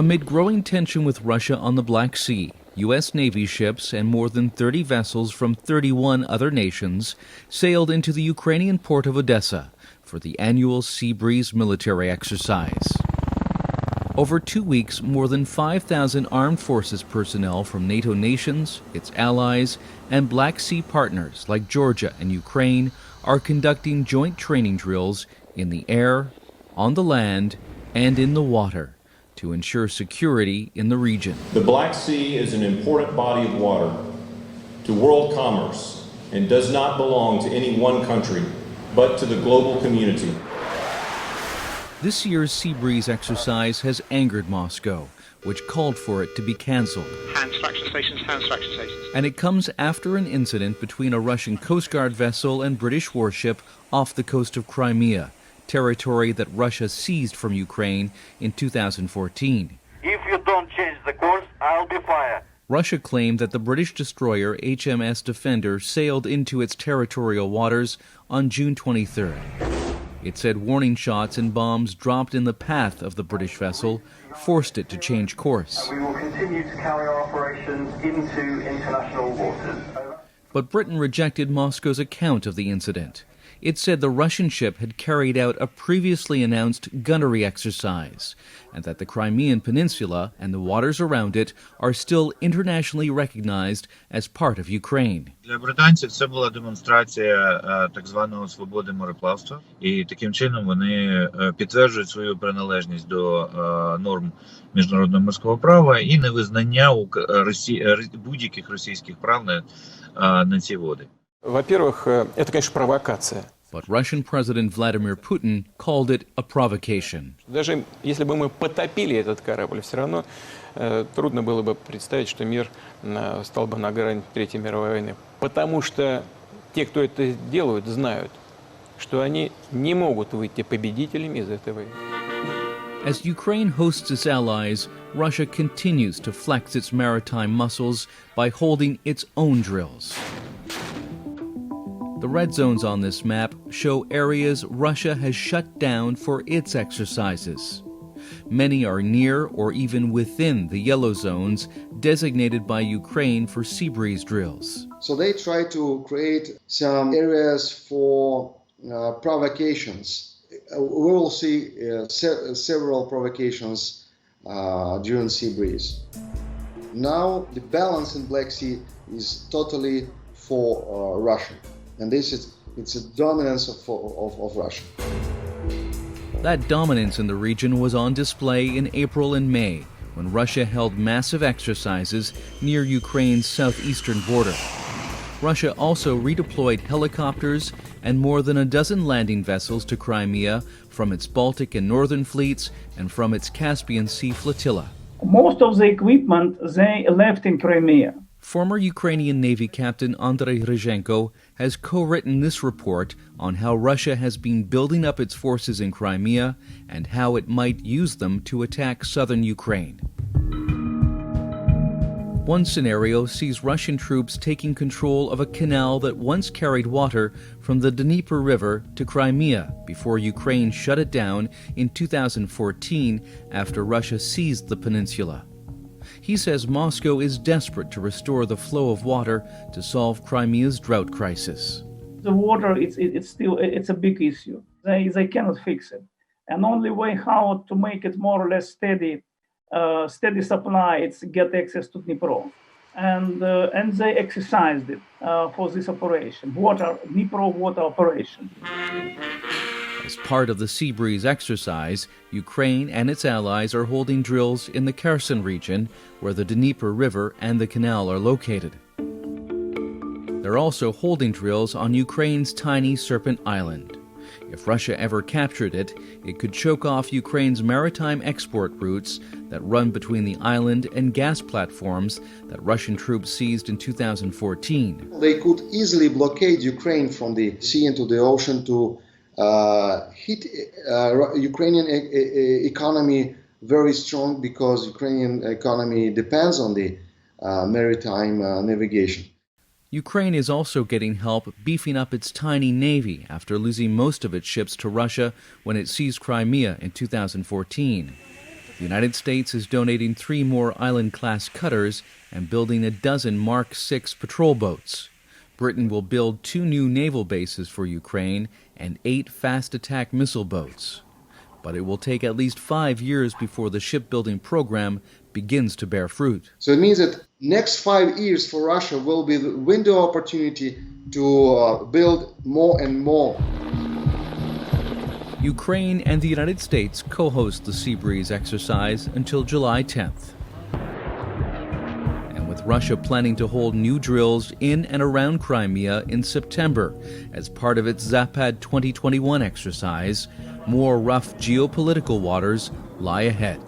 Amid growing tension with Russia on the Black Sea, U.S. Navy ships and more than 30 vessels from 31 other nations sailed into the Ukrainian port of Odessa for the annual Sea Breeze military exercise. Over 2 weeks, more than 5,000 armed forces personnel from NATO nations, its allies, and Black Sea partners like Georgia and Ukraine are conducting joint training drills in the air, on the land, and in the water to ensure security in the region. The Black Sea is an important body of water to world commerce and does not belong to any one country, but to the global community. This year's Sea Breeze exercise has angered Moscow, which called for it to be canceled. Hand extraction stations, hand extraction stations. And it comes after an incident between a Russian Coast Guard vessel and British warship off the coast of Crimea, territory that Russia seized from Ukraine in 2014. If you don't change the course, I'll be fired. Russia claimed that the British destroyer HMS Defender sailed into its territorial waters on June 23rd. It said warning shots and bombs dropped in the path of the British vessel forced it to change course. We will continue to carry our operations into international waters. But Britain rejected Moscow's account of the incident. It said the Russian ship had carried out a previously announced gunnery exercise, and that the Crimean Peninsula and the waters around it are still internationally recognized as part of Ukraine. Для британців це була демонстрація так званого свободи мореплавства, і таким чином вони підтверджують свою приналежність до норм міжнародного морського права і невизнання будь-яких російських прав на ці води. Во-первых, это, конечно, провокация. But Russian President Vladimir Putin called it a provocation. Даже если бы мы потопили этот корабль, все равно трудно было бы представить, что мир стал бы на грани Третьей мировой войны. Потому что те, кто это делают, знают, что они не могут выйти победителями из этой войны. As Ukraine hosts its allies, Russia continues to flex its maritime muscles by holding its own drills. The red zones on this map show areas Russia has shut down for its exercises. Many are near or even within the yellow zones designated by Ukraine for Sea Breeze drills. So they try to create some areas for provocations. We will see several provocations during Sea Breeze. Now the balance in Black Sea is totally for Russia. And it's a dominance of Russia. That dominance in the region was on display in April and May, when Russia held massive exercises near Ukraine's southeastern border. Russia also redeployed helicopters and more than a dozen landing vessels to Crimea from its Baltic and Northern fleets and from its Caspian Sea flotilla. Most of the equipment they left in Crimea. Former Ukrainian Navy Captain Andrei Ryzhenko has co-written this report on how Russia has been building up its forces in Crimea and how it might use them to attack southern Ukraine. One scenario sees Russian troops taking control of a canal that once carried water from the Dnieper River to Crimea before Ukraine shut it down in 2014 after Russia seized the peninsula. He says Moscow is desperate to restore the flow of water to solve Crimea's drought crisis. The water, it's a big issue. They cannot fix it. And only way how to make it more or less steady supply, it's get access to Dnipro. And they exercised it for this operation, Dnipro water operation. As part of the Sea Breeze exercise, Ukraine and its allies are holding drills in the Kherson region, where the Dnieper River and the canal are located. They're also holding drills on Ukraine's tiny Serpent Island. If Russia ever captured it, it could choke off Ukraine's maritime export routes that run between the island and gas platforms that Russian troops seized in 2014. They could easily blockade Ukraine from the sea into the ocean to hit Ukrainian economy very strong, because Ukrainian economy depends on the maritime navigation. Ukraine is also getting help beefing up its tiny navy after losing most of its ships to Russia when it seized Crimea in 2014. The United States is donating 3 more Island-class cutters and building a dozen Mark VI patrol boats. Britain will build 2 new naval bases for Ukraine and 8 fast-attack missile boats. But it will take at least 5 years before the shipbuilding program begins to bear fruit. So it means that next 5 years for Russia will be the window opportunity to build more and more. Ukraine and the United States co-host the Sea Breeze exercise until July 10th. And with Russia planning to hold new drills in and around Crimea in September as part of its Zapad 2021 exercise, more rough geopolitical waters lie ahead.